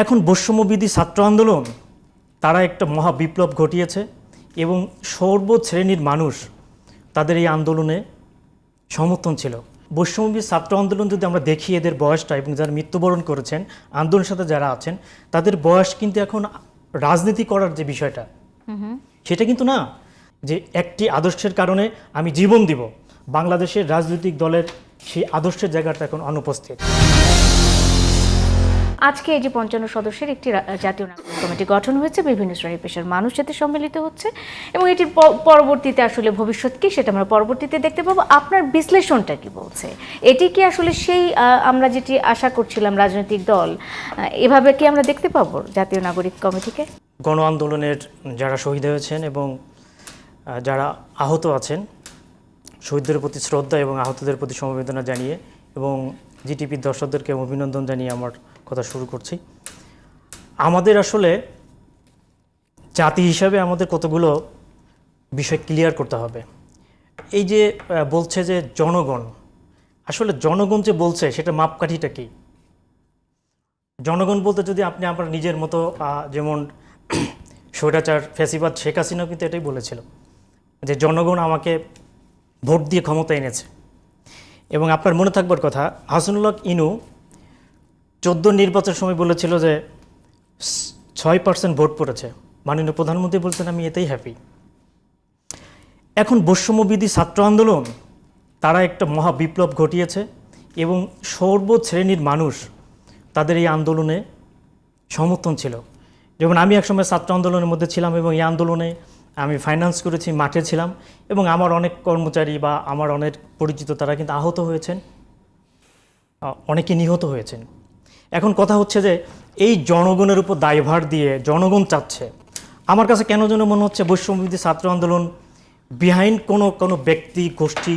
এখন বৈষম্যবিধি ছাত্র আন্দোলন তারা একটা মহা বিপ্লব ঘটিয়েছে এবং সর্বশ্রেণীর মানুষ তাদের এই আন্দোলনে সমর্থন ছিল। বৈষম্যবিধি ছাত্র আন্দোলন যদি আমরা দেখি এদের বয়সটা এবং যারা মৃত্যুবরণ করেছেন আন্দোলনের সাথে যারা আছেন তাদের বয়স কিন্তু এখন রাজনীতি করার যে বিষয়টা সেটা কিন্তু না যে একটি আদর্শের কারণে আমি জীবন দিব। বাংলাদেশের রাজনৈতিক দলের সেই আদর্শের জায়গাটা এখন অনুপস্থিত। আজকে এই যে ৫৫ সদস্যের একটি জাতীয় নাগরিক কমিটি গঠন হয়েছে, বিভিন্ন শ্রেণী পেশার মানুষ যাতে সম্মিলিত হচ্ছে এবং এটির পরবর্তীতে আসলে ভবিষ্যৎ কি সেটা আমরা পরবর্তীতে দেখতে পাবো। আপনার বিশ্লেষণটা কি বলছে? এটি কি আসলে সেই আমরা যেটি আশা করছিলাম রাজনৈতিক দল, এভাবে কি আমরা দেখতে পাবো জাতীয় নাগরিক কমিটিকে? গণ আন্দোলনের যারা শহীদ হয়েছেন এবং যারা আহত আছেন, শহীদদের প্রতি শ্রদ্ধা এবং আহতদের প্রতি সমবেদনা জানিয়ে এবং জিটিপির দর্শকদেরকে অভিনন্দন জানিয়ে আমার কথা শুরু করছি। আমাদের আসলে জাতি হিসাবে আমাদের কতগুলো বিষয় ক্লিয়ার করতে হবে। এই যে বলছে যে জনগণ, আসলে জনগণ যে বলছে সেটা মাপকাঠিটা কি? জনগণ বলতে যদি আপনি আপনার নিজের মতো যেমন স্বৈরাচার ফ্যাসিবাদ শেখ হাসিনাও কিন্তু এটাই বলেছিল যে জনগণ আমাকে ভোট দিয়ে ক্ষমতা এনেছে। এবং আপনার মনে থাকবার কথা, হাসানুল্লাহ ইনু 14 নির্বাচনের সময় বলেছিল যে 6% ভোট পড়েছে। মাননীয় প্রধানমন্ত্রী বলছেন আমি এতেই হ্যাপি। এখন বৈষম্যবিধি ছাত্র আন্দোলন তারা একটা মহা বিপ্লব ঘটিয়েছে এবং সর্বশ্রেণীর মানুষ তাদের এই আন্দোলনে সমর্থন ছিল। যেমন আমি একসময় ছাত্র আন্দোলনের মধ্যে ছিলাম এবং এই আন্দোলনে আমি ফাইন্যান্স করেছি, মাঠে ছিলাম এবং আমার অনেক কর্মচারী বা আমার অনেক পরিচিত তারা কিন্তু আহত হয়েছেন, অনেকে নিহত হয়েছেন। এখন কথা হচ্ছে যে এই জনগণের উপর দায়ভার দিয়ে জনগণ চাচ্ছে, আমার কাছে কেন যেন মনে হচ্ছে বৈষম্যবিধি ছাত্র আন্দোলন বিহাইন্ড কোনো ব্যক্তি গোষ্ঠী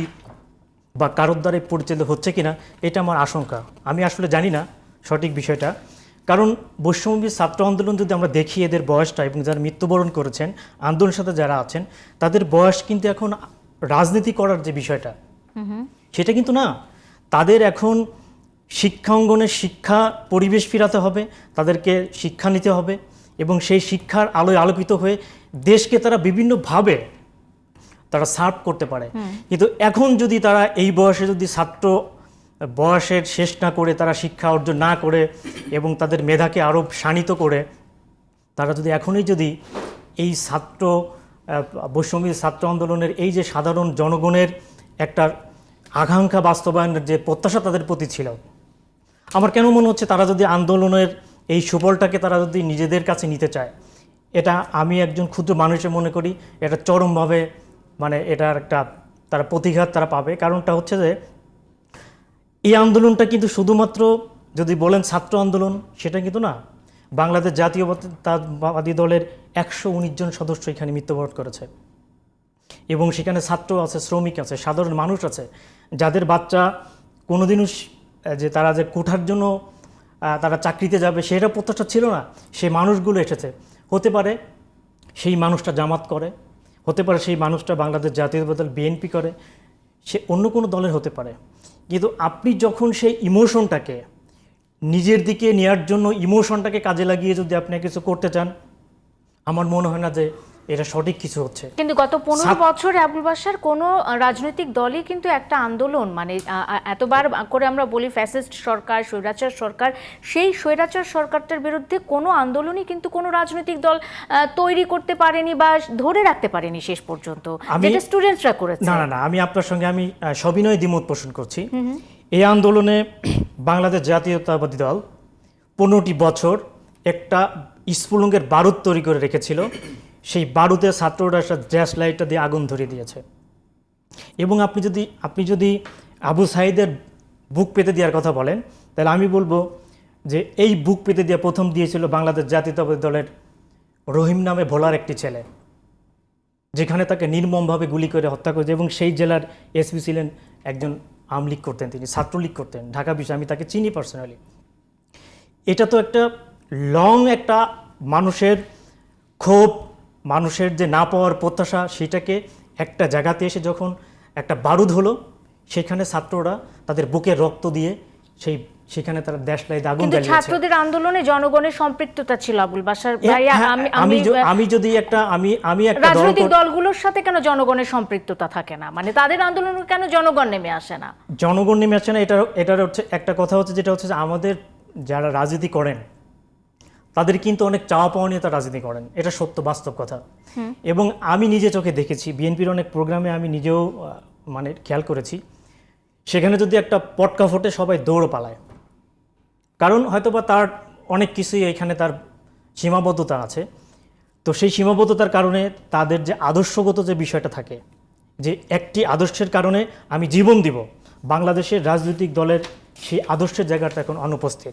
বা কারোর দ্বারা পরিচালিত হচ্ছে কিনা এটা আমার আশঙ্কা। আমি আসলে জানি না সঠিক বিষয়টা, কারণ বৈষম্যবিধি ছাত্র আন্দোলন যদি আমরা দেখি এদের বয়সটা এবং যারা মৃত্যুবরণ করেছেন আন্দোলনের সাথে যারা আছেন তাদের বয়স কিন্তু এখন রাজনীতি করার যে বিষয়টা সেটা কিন্তু না। তাদের এখন শিক্ষা অঙ্গনে শিক্ষা পরিবেশ ফিরাতে হবে, তাদেরকে শিক্ষা নিতে হবে এবং সেই শিক্ষার আলোয় আলোকিত হয়ে দেশকে তারা বিভিন্নভাবে তারা সার্ভ করতে পারে। কিন্তু এখন যদি তারা এই বয়সে যদি ছাত্র বয়সের শেষ না করে তারা শিক্ষা অর্জন না করে এবং তাদের মেধাকে আরও শানিত করে তারা যদি এখনই যদি এই বৈষম্যবিধি ছাত্র আন্দোলনের এই যে সাধারণ জনগণের একটা আকাঙ্ক্ষা বাস্তবায়নের যে প্রত্যাশা তাদের প্রতি ছিল, আমার কেন মনে হচ্ছে তারা যদি আন্দোলনের এই সুফলটাকে তারা যদি নিজেদের কাছে নিতে চায়, এটা আমি একজন ক্ষুদ্র মানুষের মনে করি এটা চরমভাবে এটার একটা তারা প্রতিঘাত তারা পাবে। কারণটা হচ্ছে যে এই আন্দোলনটা কিন্তু শুধুমাত্র যদি বলেন ছাত্র আন্দোলন সেটা কিন্তু না। বাংলাদেশ জাতীয়তাবাদী দলের 119 জন সদস্য এখানে মৃত্যুবরণ করেছে এবং সেখানে ছাত্র আছে, শ্রমিক আছে, সাধারণ মানুষ আছে যাদের বাচ্চা কোনোদিনও যে তারা যে কোঠার জন্য তারা চাকরিতে যাবে সেটা প্রত্যাশা ছিল না, সেই মানুষগুলো এসেছে। হতে পারে সেই মানুষটা জামাত করে, হতে পারে সেই মানুষটা বাংলাদেশ জাতীয়তাবাদী দল বিএনপি করে, সে অন্য কোনো দলের হতে পারে। কিন্তু আপনি যখন সেই ইমোশনটাকে নিজের দিকে নেওয়ার জন্য ইমোশনটাকে কাজে লাগিয়ে যদি আপনি কিছু করতে চান, আমার মনে হয় না যে এটা সঠিক কিছু হচ্ছে। কিন্তু গত 15 বছরে আবুল বাশার কোনো রাজনৈতিক দলই কিন্তু একটা আন্দোলন এতবার করে আমরা বলি ফ্যাসিস্ট সরকার, স্বৈরাচার সরকার, সেই স্বৈরাচার সরকারটার বিরুদ্ধে কোনো আন্দোলনই কিন্তু কোনো রাজনৈতিক দল তৈরি করতে পারেনি বা ধরে রাখতে পারেনি শেষ পর্যন্ত, যেটা স্টুডেন্টসরা করেছে। না, আমি আপনার সঙ্গে আমি সবিনয় দ্বিমত পোষণ করছি। এই আন্দোলনে বাংলাদেশ জাতীয়তাবাদী দল 15টি বছর একটা স্ফুলিঙ্গের বারুদ তৈরি করে রেখেছিল, সেই বারুদে ছাত্ররা গ্যাস লাইটটা দিয়ে আগুন ধরিয়ে দিয়েছে। এবং আপনি যদি আবু সাইদের বুক পেতে দেওয়ার কথা বলেন তাহলে আমি বলবো যে এই বুক পেতে দিয়ে প্রথম দিয়েছিল বাংলাদেশ জাতীয়তাবাদী দলের রহিম নামে ভোলার একটি ছেলে, যেখানে তাকে নির্মমভাবে গুলি করে হত্যা করেছে এবং সেই জেলার এসপি ছিলেন একজন আমলীগ করতেন, তিনি ছাত্রলীগ করতেন, ঢাকা বিষয়ে আমি তাকে চিনি পার্সোনালি। এটা তো একটা একটা মানুষের ক্ষোভ, মানুষের যে না পাওয়ার প্রত্যাশা, সেটাকে একটা জায়গাতে এসে যখন একটা বারুদ হলো, সেখানে ছাত্ররা তাদের বুকে রক্ত দিয়ে সেই সেখানে তারা দেশলাইতে আগুন কিন্তু জ্বালিয়েছে। ছাত্রদের আন্দোলনে জনগণের সম্পৃক্ততা ছিল আবুল বাশার ভাইয়া। হ্যাঁ, আমি যদি একটা দল রাজনৈতিক দলগুলোর সাথে কেন জনগণের সম্পৃক্ততা থাকে না, মানে তাদের আন্দোলনে কেন জনগণ নেমে আসে না? জনগণ নেমে আসছে না, এটার হচ্ছে একটা কথা হচ্ছে, যেটা হচ্ছে যে আমাদের যারা রাজনীতি করেন তাদের কিন্তু অনেক চাওয়া পাওয়া নিয়ে তারা রাজনীতি করেন, এটা সত্য বাস্তব কথা। এবং আমি নিজে চোখে দেখেছি, বিএনপির অনেক প্রোগ্রামে আমি নিজেও মানে খেয়াল করেছি, সেখানে যদি একটা পটকা ফোটে সবাই দৌড় পালায়, কারণ হয়তোবা তার অনেক কিছুই এখানে তার সীমাবদ্ধতা আছে। তো সেই সীমাবদ্ধতার কারণে তাদের যে আদর্শগত যে বিষয়টা থাকে, যে একটি আদর্শের কারণে আমি জীবন দিব, বাংলাদেশের রাজনৈতিক দলের সেই আদর্শের জায়গাটা এখন অনুপস্থিত।